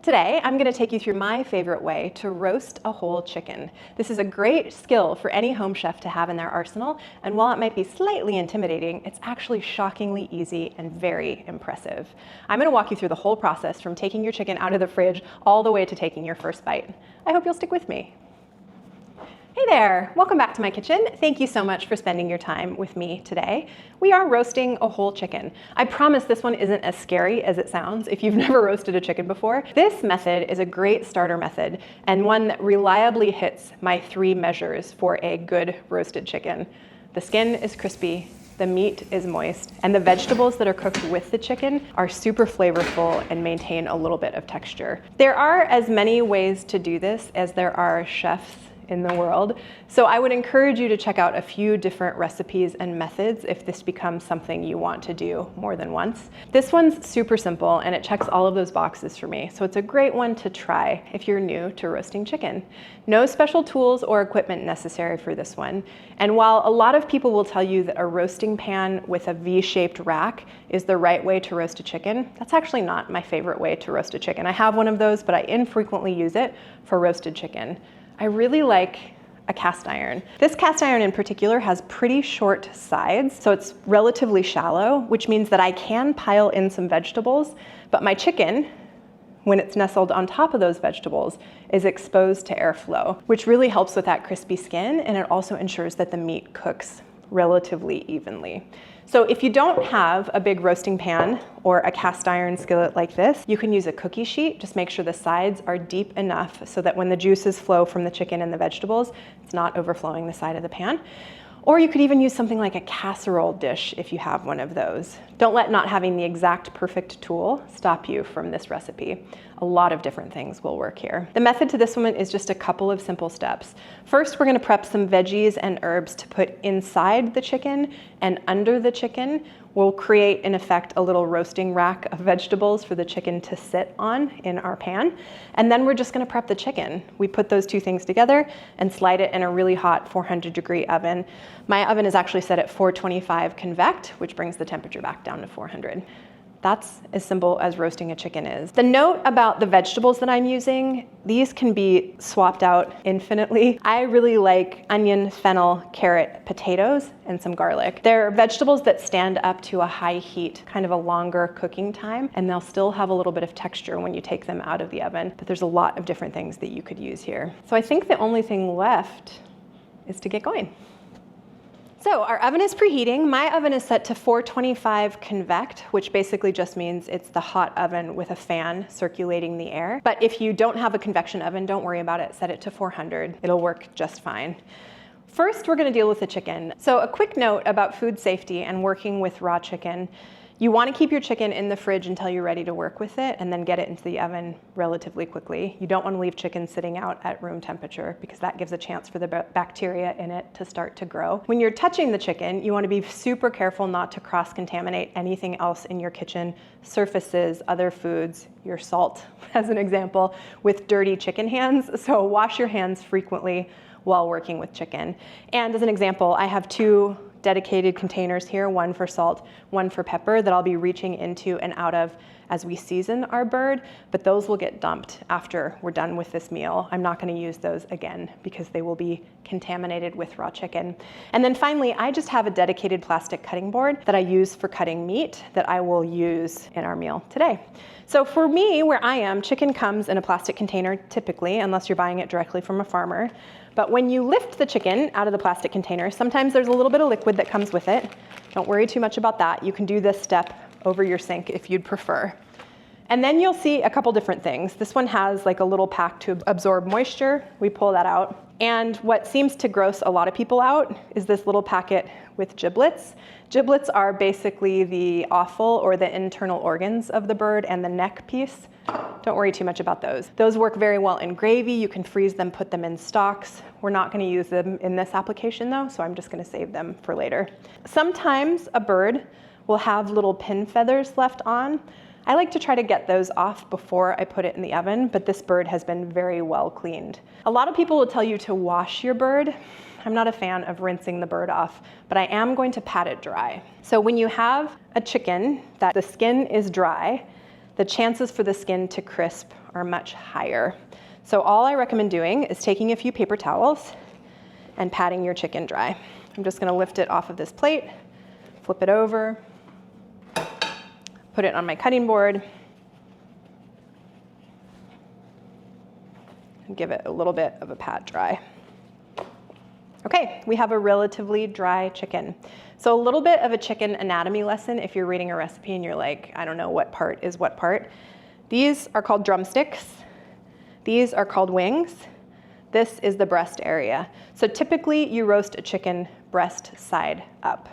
Today, I'm going to take you through my favorite way to roast a whole chicken. This is a great skill for any home chef to have in their arsenal, and while it might be slightly intimidating, it's actually shockingly easy and very impressive. I'm going to walk you through the whole process from taking your chicken out of the fridge all the way to taking your first bite. I hope you'll stick with me. Hey there, welcome back to my kitchen. Thank you so much for spending your time with me today. We are roasting a whole chicken. I promise this one isn't as scary as it sounds if you've never roasted a chicken before. This method is a great starter method and one that reliably hits my 3 measures for a good roasted chicken. The skin is crispy, the meat is moist, and the vegetables that are cooked with the chicken are super flavorful and maintain a little bit of texture. There are as many ways to do this as there are chefs in the world. So I would encourage you to check out a few different recipes and methods if this becomes something you want to do more than once. This one's super simple and it checks all of those boxes for me. So it's a great one to try if you're new to roasting chicken. No special tools or equipment necessary for this one. And while a lot of people will tell you that a roasting pan with a V-shaped rack is the right way to roast a chicken, that's actually not my favorite way to roast a chicken. I have one of those, but I infrequently use it for roasted chicken. I really like a cast iron. This cast iron in particular has pretty short sides, so it's relatively shallow, which means that I can pile in some vegetables, but my chicken, when it's nestled on top of those vegetables, is exposed to airflow, which really helps with that crispy skin, and it also ensures that the meat cooks relatively evenly. So if you don't have a big roasting pan or a cast iron skillet like this, you can use a cookie sheet. Just make sure the sides are deep enough so that when the juices flow from the chicken and the vegetables, it's not overflowing the side of the pan. Or you could even use something like a casserole dish if you have one of those. Don't let not having the exact perfect tool stop you from this recipe. A lot of different things will work here. The method to this one is just a couple of simple steps. First, we're going to prep some veggies and herbs to put inside the chicken, and under the chicken we'll create, in effect, a little roasting rack of vegetables for the chicken to sit on in our pan. And then we're just going to prep the chicken. We put those 2 things together and slide it in a really hot 400-degree oven. My oven is actually set at 425 convect, which brings the temperature back down to 400. That's as simple as roasting a chicken is. The note about the vegetables that I'm using, these can be swapped out infinitely. I really like onion, fennel, carrot, potatoes, and some garlic. They're vegetables that stand up to a high heat, kind of a longer cooking time, and they'll still have a little bit of texture when you take them out of the oven. But there's a lot of different things that you could use here. So I think the only thing left is to get going. So our oven is preheating. My oven is set to 425 convect, which basically just means it's the hot oven with a fan circulating the air. But if you don't have a convection oven, don't worry about it. Set it to 400. It'll work just fine. First, we're going to deal with the chicken. So a quick note about food safety and working with raw chicken. You want to keep your chicken in the fridge until you're ready to work with it and then get it into the oven relatively quickly. You don't want to leave chicken sitting out at room temperature because that gives a chance for the bacteria in it to start to grow. When you're touching the chicken, you want to be super careful not to cross-contaminate anything else in your kitchen, surfaces, other foods, your salt, as an example, with dirty chicken hands. So wash your hands frequently while working with chicken. And as an example, I have 2 dedicated containers here, one for salt, one for pepper, that I'll be reaching into and out of as we season our bird, but those will get dumped after we're done with this meal. I'm not going to use those again because they will be contaminated with raw chicken. And then finally, I just have a dedicated plastic cutting board that I use for cutting meat that I will use in our meal today. So for me, where I am, chicken comes in a plastic container typically, unless you're buying it directly from a farmer. But when you lift the chicken out of the plastic container, sometimes there's a little bit of liquid that comes with it. Don't worry too much about that. You can do this step over your sink if you'd prefer. And then you'll see a couple different things. This one has like a little pack to absorb moisture. We pull that out. And what seems to gross a lot of people out is this little packet with giblets. Giblets are basically the offal or the internal organs of the bird and the neck piece. Don't worry too much about those. Those work very well in gravy. You can freeze them, put them in stocks. We're not going to use them in this application though, so I'm just going to save them for later. Sometimes a bird will have little pin feathers left on. I like to try to get those off before I put it in the oven, but this bird has been very well cleaned. A lot of people will tell you to wash your bird. I'm not a fan of rinsing the bird off, but I am going to pat it dry. So when you have a chicken that the skin is dry, the chances for the skin to crisp are much higher. So all I recommend doing is taking a few paper towels and patting your chicken dry. I'm just gonna lift it off of this plate, flip it over, put it on my cutting board, and give it a little bit of a pat dry. Okay, we have a relatively dry chicken. So a little bit of a chicken anatomy lesson if you're reading a recipe and you're like, I don't know what part is what part. These are called drumsticks. These are called wings. This is the breast area. So typically you roast a chicken breast side up.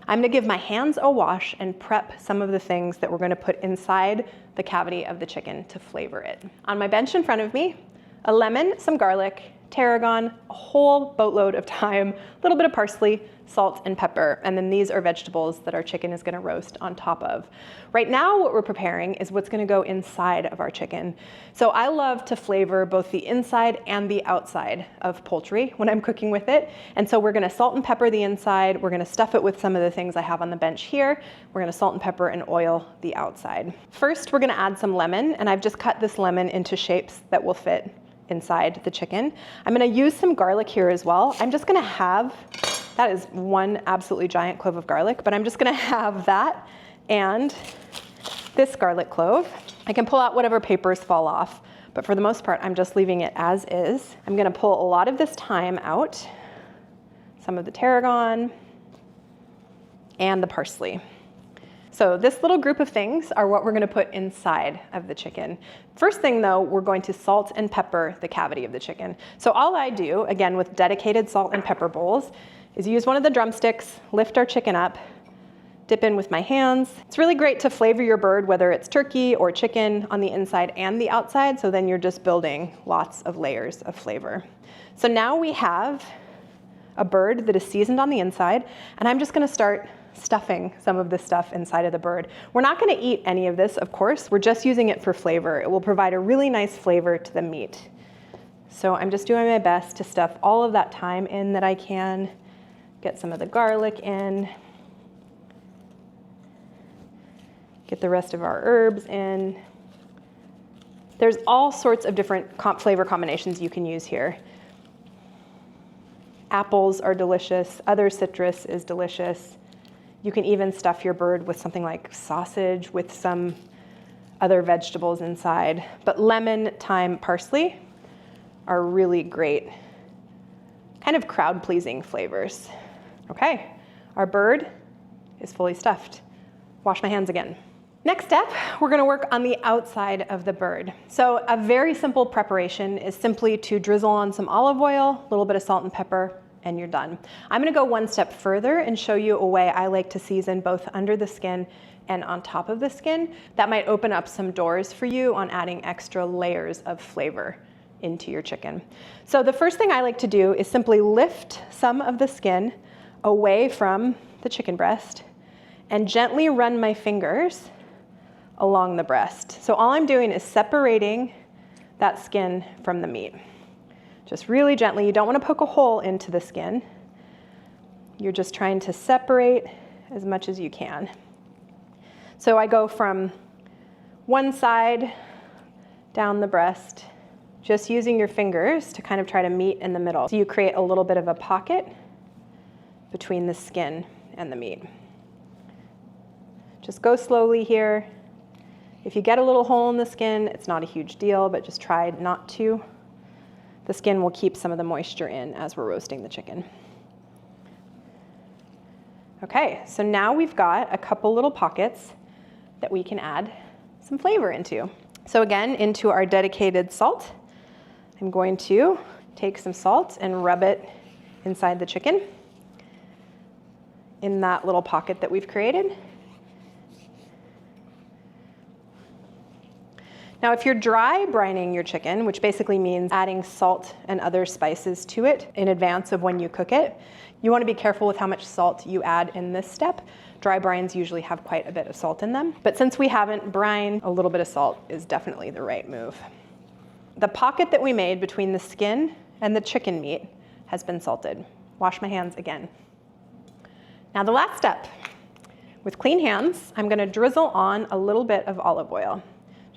I'm gonna give my hands a wash and prep some of the things that we're gonna put inside the cavity of the chicken to flavor it. On my bench in front of me, a lemon, some garlic, tarragon, a whole boatload of thyme, a little bit of parsley, salt, and pepper. And then these are vegetables that our chicken is gonna roast on top of. Right now, what we're preparing is what's gonna go inside of our chicken. So I love to flavor both the inside and the outside of poultry when I'm cooking with it. And so we're gonna salt and pepper the inside. We're gonna stuff it with some of the things I have on the bench here. We're gonna salt and pepper and oil the outside. First, we're gonna add some lemon, and I've just cut this lemon into shapes that will fit inside the chicken. I'm gonna use some garlic here as well. I'm just gonna have, that is one absolutely giant clove of garlic, but I'm just gonna have that and this garlic clove. I can pull out whatever papers fall off, but for the most part, I'm just leaving it as is. I'm gonna pull a lot of this thyme out, some of the tarragon, and the parsley. So this little group of things are what we're gonna put inside of the chicken. First thing though, we're going to salt and pepper the cavity of the chicken. So all I do, again with dedicated salt and pepper bowls, is use one of the drumsticks, lift our chicken up, dip in with my hands. It's really great to flavor your bird, whether it's turkey or chicken, on the inside and the outside, so then you're just building lots of layers of flavor. So now we have a bird that is seasoned on the inside, and I'm just gonna start stuffing some of this stuff inside of the bird. We're not gonna eat any of this, of course. We're just using it for flavor. It will provide a really nice flavor to the meat. So I'm just doing my best to stuff all of that thyme in that I can, get some of the garlic in, get the rest of our herbs in. There's all sorts of different flavor combinations you can use here. Apples are delicious, other citrus is delicious. You can even stuff your bird with something like sausage with some other vegetables inside. But lemon, thyme, parsley are really great, kind of crowd-pleasing flavors. Okay, our bird is fully stuffed. Wash my hands again. Next step, we're gonna work on the outside of the bird. So a very simple preparation is simply to drizzle on some olive oil, a little bit of salt and pepper, and you're done. I'm gonna go one step further and show you a way I like to season both under the skin and on top of the skin. That might open up some doors for you on adding extra layers of flavor into your chicken. So the first thing I like to do is simply lift some of the skin away from the chicken breast and gently run my fingers along the breast. So all I'm doing is separating that skin from the meat. Just really gently. You don't want to poke a hole into the skin. You're just trying to separate as much as you can. So I go from one side down the breast, just using your fingers to kind of try to meet in the middle. So you create a little bit of a pocket between the skin and the meat. Just go slowly here. If you get a little hole in the skin, it's not a huge deal, but just try not to. The skin will keep some of the moisture in as we're roasting the chicken. Okay, so now we've got a couple little pockets that we can add some flavor into. So again, into our dedicated salt, I'm going to take some salt and rub it inside the chicken in that little pocket that we've created. Now, if you're dry brining your chicken, which basically means adding salt and other spices to it in advance of when you cook it, you want to be careful with how much salt you add in this step. Dry brines usually have quite a bit of salt in them, but since we haven't brined, a little bit of salt is definitely the right move. The pocket that we made between the skin and the chicken meat has been salted. Wash my hands again. Now the last step. With clean hands, I'm going to drizzle on a little bit of olive oil.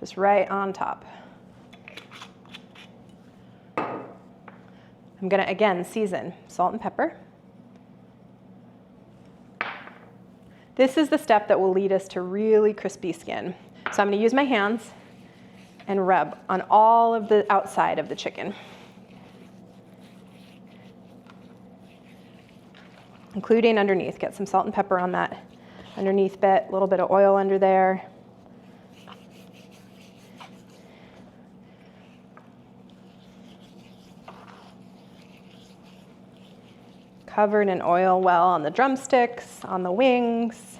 just right on top. I'm gonna, again, season salt and pepper. This is the step that will lead us to really crispy skin. So I'm gonna use my hands and rub on all of the outside of the chicken, including underneath. Get some salt and pepper on that underneath bit, a little bit of oil under there. Covered in oil well on the drumsticks, on the wings,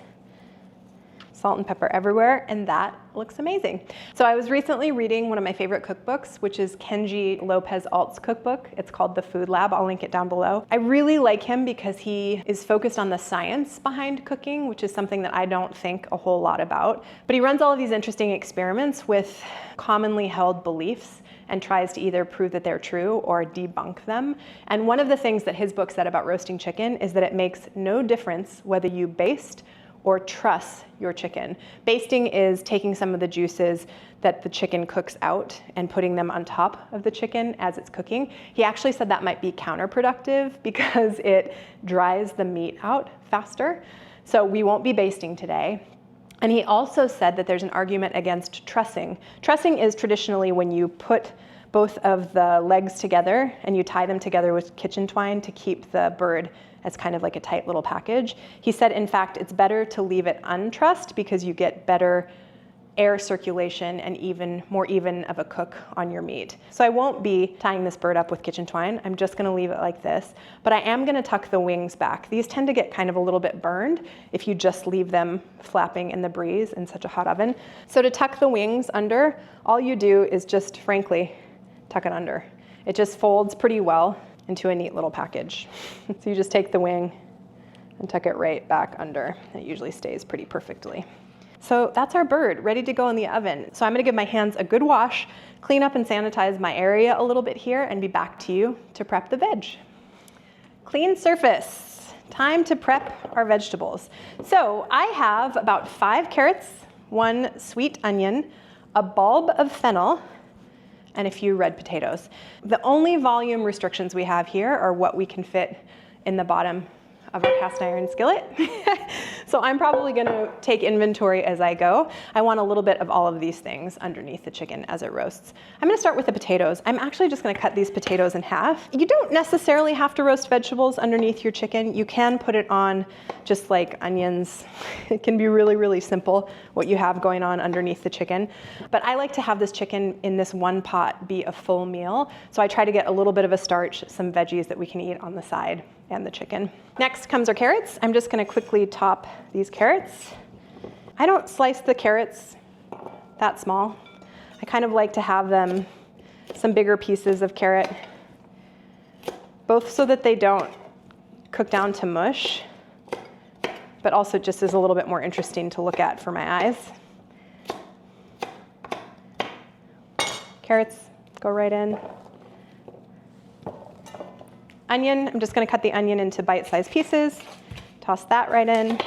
salt and pepper everywhere, and that looks amazing. So I was recently reading one of my favorite cookbooks, which is Kenji Lopez Alt's cookbook. It's called The Food Lab. I'll link it down below. I really like him because he is focused on the science behind cooking, which is something that I don't think a whole lot about. But he runs all of these interesting experiments with commonly held beliefs and tries to either prove that they're true or debunk them. And one of the things that his book said about roasting chicken is that it makes no difference whether you baste or truss your chicken. Basting is taking some of the juices that the chicken cooks out and putting them on top of the chicken as it's cooking. He actually said that might be counterproductive because it dries the meat out faster. So we won't be basting today. And he also said that there's an argument against trussing. Trussing is traditionally when you put both of the legs together and you tie them together with kitchen twine to keep the bird as kind of like a tight little package. He said, in fact, it's better to leave it untrussed because you get better air circulation and more even of a cook on your meat. So I won't be tying this bird up with kitchen twine. I'm just gonna leave it like this, but I am gonna tuck the wings back. These tend to get kind of a little bit burned if you just leave them flapping in the breeze in such a hot oven. So to tuck the wings under, all you do is just, frankly, tuck it under. It just folds pretty well into a neat little package. So you just take the wing and tuck it right back under. It usually stays pretty perfectly. So that's our bird, ready to go in the oven. So I'm gonna give my hands a good wash, clean up and sanitize my area a little bit here, and be back to you to prep the veg. Clean surface. Time to prep our vegetables. So I have about 5 carrots, 1 sweet onion, a bulb of fennel, and a few red potatoes. The only volume restrictions we have here are what we can fit in the bottom of our cast iron skillet. So I'm probably gonna take inventory as I go. I want a little bit of all of these things underneath the chicken as it roasts. I'm gonna start with the potatoes. I'm actually just gonna cut these potatoes in half. You don't necessarily have to roast vegetables underneath your chicken. You can put it on just like onions. It can be really, really simple what you have going on underneath the chicken. But I like to have this chicken in this one pot be a full meal. So I try to get a little bit of a starch, some veggies that we can eat on the side, and the chicken. Next comes our carrots. I'm just gonna quickly top these carrots. I don't slice the carrots that small. I kind of like to have them some bigger pieces of carrot, both so that they don't cook down to mush, but also just is a little bit more interesting to look at for my eyes. Carrots go right in. Onion, I'm just gonna cut the onion into bite-sized pieces, toss that right in.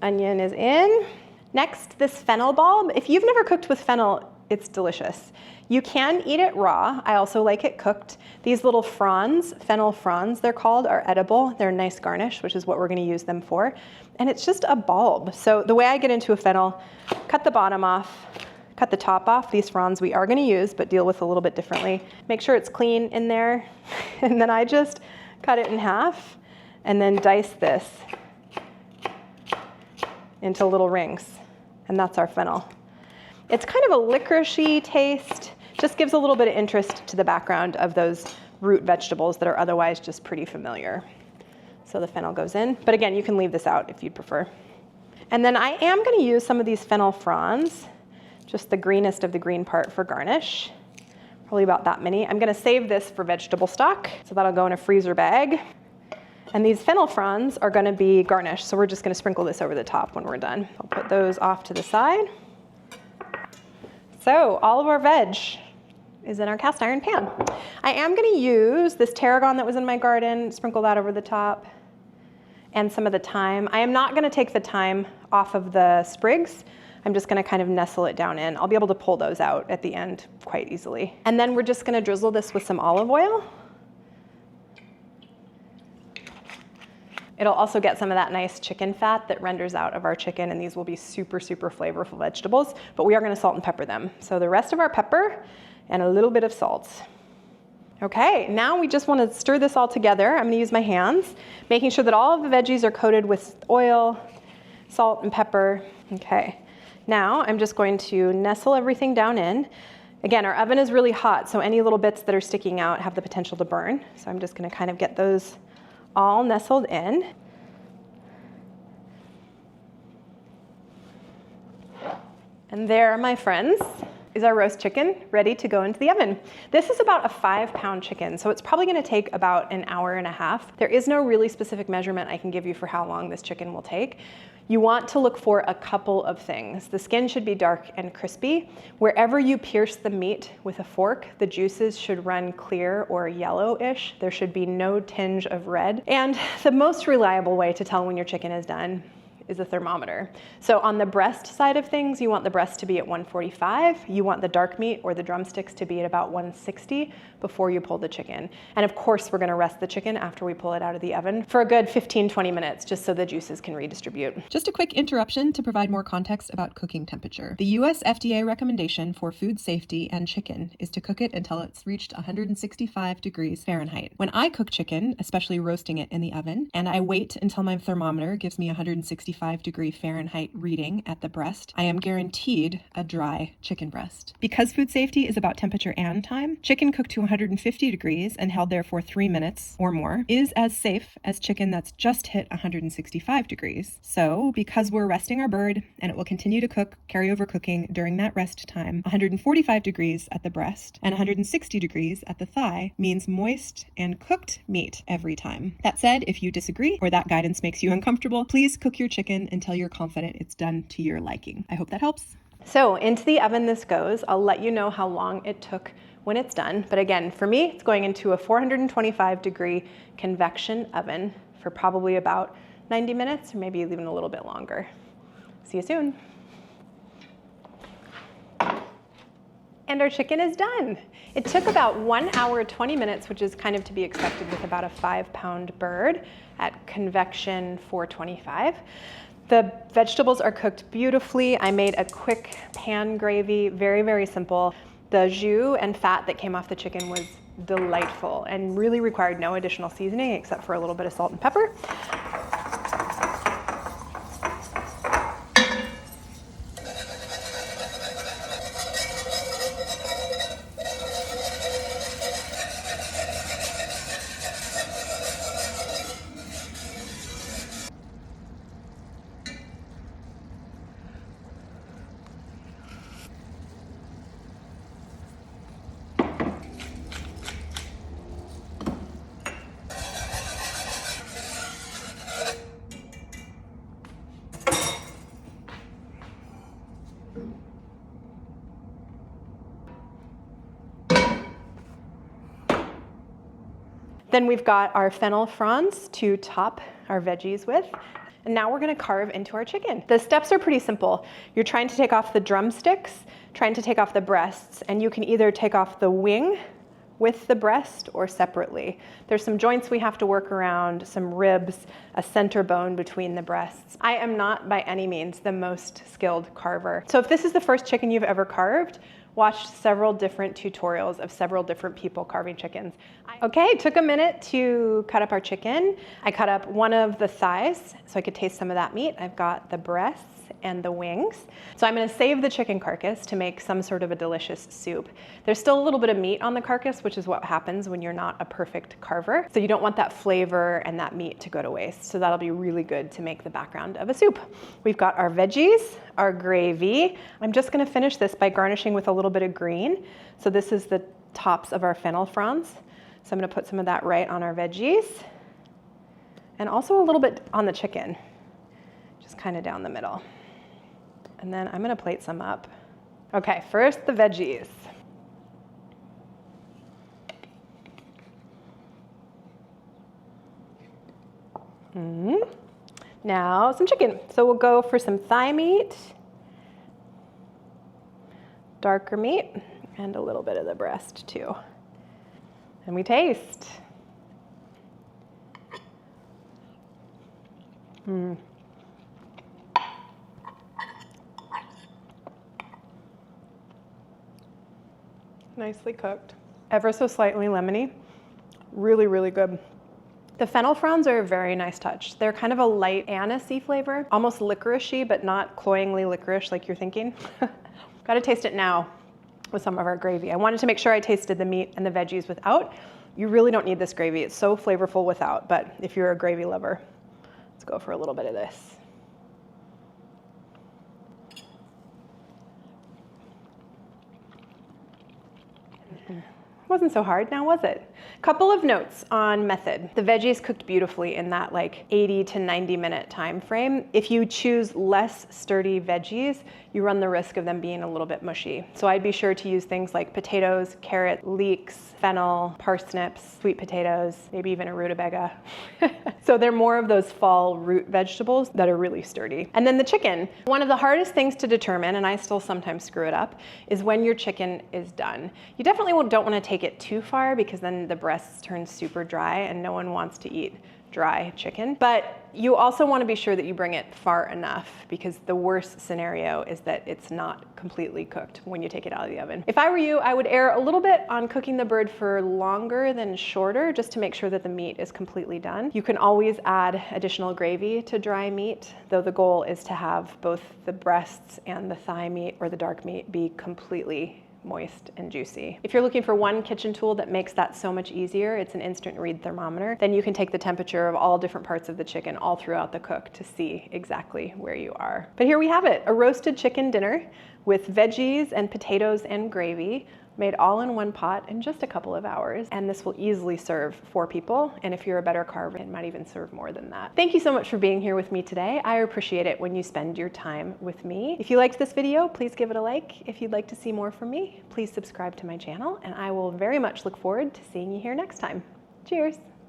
Onion is in. Next, this fennel bulb. If you've never cooked with fennel, it's delicious. You can eat it raw. I also like it cooked. These little fronds, fennel fronds they're called, are edible. They're a nice garnish, which is what we're gonna use them for. And it's just a bulb. So the way I get into a fennel, cut the bottom off, cut the top off. These fronds we are gonna use, but deal with a little bit differently. Make sure it's clean in there. And then I just cut it in half and then dice this into little rings. And that's our fennel. It's kind of a licoricey taste, just gives a little bit of interest to the background of those root vegetables that are otherwise just pretty familiar. So the fennel goes in, but again, you can leave this out if you'd prefer. And then I am gonna use some of these fennel fronds, just the greenest of the green part for garnish, probably about that many. I'm gonna save this for vegetable stock, so that'll go in a freezer bag. And these fennel fronds are gonna be garnished, so we're just gonna sprinkle this over the top when we're done. I'll put those off to the side. So all of our veg is in our cast iron pan. I am gonna use this tarragon that was in my garden, sprinkle that over the top. and some of the thyme. I am not gonna take the thyme off of the sprigs. I'm just gonna kind of nestle it down in. I'll be able to pull those out at the end quite easily. And then we're just gonna drizzle this with some olive oil. It'll also get some of that nice chicken fat that renders out of our chicken, and these will be super, super flavorful vegetables, but we are gonna salt and pepper them. So the rest of our pepper and a little bit of salt. Okay, now we just wanna stir this all together. I'm gonna use my hands, making sure that all of the veggies are coated with oil, salt, and pepper. Okay, now I'm just going to nestle everything down in. Again, our oven is really hot, so any little bits that are sticking out have the potential to burn. So I'm just gonna kind of get those all nestled in. And there, my friends, is our roast chicken ready to go into the oven. This is about a 5-pound chicken, so it's probably gonna take about an hour and a half. There is no really specific measurement I can give you for how long this chicken will take. You want to look for a couple of things. The skin should be dark and crispy. Wherever you pierce the meat with a fork, the juices should run clear or yellowish. There should be no tinge of red. And the most reliable way to tell when your chicken is done is a thermometer. So on the breast side of things, you want the breast to be at 145. You want the dark meat or the drumsticks to be at about 160 before you pull the chicken. And of course, we're gonna rest the chicken after we pull it out of the oven for a good 15-20 minutes, just so the juices can redistribute. Just a quick interruption to provide more context about cooking temperature. The US FDA recommendation for food safety and chicken is to cook it until it's reached 165 degrees Fahrenheit. When I cook chicken, especially roasting it in the oven, and I wait until my thermometer gives me 165-degree Fahrenheit reading at the breast, I am guaranteed a dry chicken breast. Because food safety is about temperature and time, chicken cooked to 150 degrees and held there for 3 minutes or more is as safe as chicken that's just hit 165 degrees. So, because we're resting our bird and it will continue to cook, carryover cooking during that rest time, 145 degrees at the breast and 160 degrees at the thigh means moist and cooked meat every time. That said, if you disagree or that guidance makes you uncomfortable, please cook your chicken until you're confident it's done to your liking. I hope that helps. So into the oven this goes. I'll let you know how long it took when it's done. But again, for me, it's going into a 425-degree convection oven for probably about 90 minutes or maybe even a little bit longer. See you soon. And our chicken is done. It took about 1 hour, 20 minutes, which is kind of to be expected with about a 5-pound bird at convection 425. The vegetables are cooked beautifully. I made a quick pan gravy, very, very simple. The jus and fat that came off the chicken was delightful and really required no additional seasoning except for a little bit of salt and pepper. Then we've got our fennel fronds to top our veggies with. And now we're gonna carve into our chicken. The steps are pretty simple. You're trying to take off the drumsticks, trying to take off the breasts, and you can either take off the wing with the breast or separately. There's some joints we have to work around, some ribs, a center bone between the breasts. I am not by any means the most skilled carver. So if this is the first chicken you've ever carved, watched several different tutorials of several different people carving chickens. Okay, it took a minute to cut up our chicken. I cut up one of the thighs so I could taste some of that meat. I've got the breasts and the wings. So I'm gonna save the chicken carcass to make some sort of a delicious soup. There's still a little bit of meat on the carcass, which is what happens when you're not a perfect carver. So you don't want that flavor and that meat to go to waste. So that'll be really good to make the background of a soup. We've got our veggies, our gravy. I'm just gonna finish this by garnishing with a little bit of green. So this is the tops of our fennel fronds. So I'm gonna put some of that right on our veggies and also a little bit on the chicken, just kind of down the middle. And then I'm gonna plate some up. Okay, first the veggies. Now some chicken. So we'll go for some thigh meat, darker meat, and a little bit of the breast too. And we taste. Nicely cooked. Ever so slightly lemony. Really, really good. The fennel fronds are a very nice touch. They're kind of a light anisey flavor, almost licoricey, but not cloyingly licorice like you're thinking. Gotta taste it now with some of our gravy. I wanted to make sure I tasted the meat and the veggies without. You really don't need this gravy. It's so flavorful without, but if you're a gravy lover, let's go for a little bit of this. Wasn't so hard now, was it? Couple of notes on method. The veggies cooked beautifully in that like 80 to 90 minute time frame. If you choose less sturdy veggies, you run the risk of them being a little bit mushy. So I'd be sure to use things like potatoes, carrots, leeks, fennel, parsnips, sweet potatoes, maybe even a rutabaga. So they're more of those fall root vegetables that are really sturdy. And then the chicken. One of the hardest things to determine, and I still sometimes screw it up, is when your chicken is done. You definitely don't want to take it too far because then the breasts turn super dry and no one wants to eat dry chicken. But you also want to be sure that you bring it far enough because the worst scenario is that it's not completely cooked when you take it out of the oven. If I were you, I would err a little bit on cooking the bird for longer than shorter just to make sure that the meat is completely done. You can always add additional gravy to dry meat, though the goal is to have both the breasts and the thigh meat or the dark meat be completely moist and juicy. If you're looking for one kitchen tool that makes that so much easier, it's an instant read thermometer. Then you can take the temperature of all different parts of the chicken all throughout the cook to see exactly where you are. But here we have it, a roasted chicken dinner with veggies and potatoes and gravy, made all in one pot in just a couple of hours. And this will easily serve 4 people. And if you're a better carver, it might even serve more than that. Thank you so much for being here with me today. I appreciate it when you spend your time with me. If you liked this video, please give it a like. If you'd like to see more from me, please subscribe to my channel. And I will very much look forward to seeing you here next time. Cheers.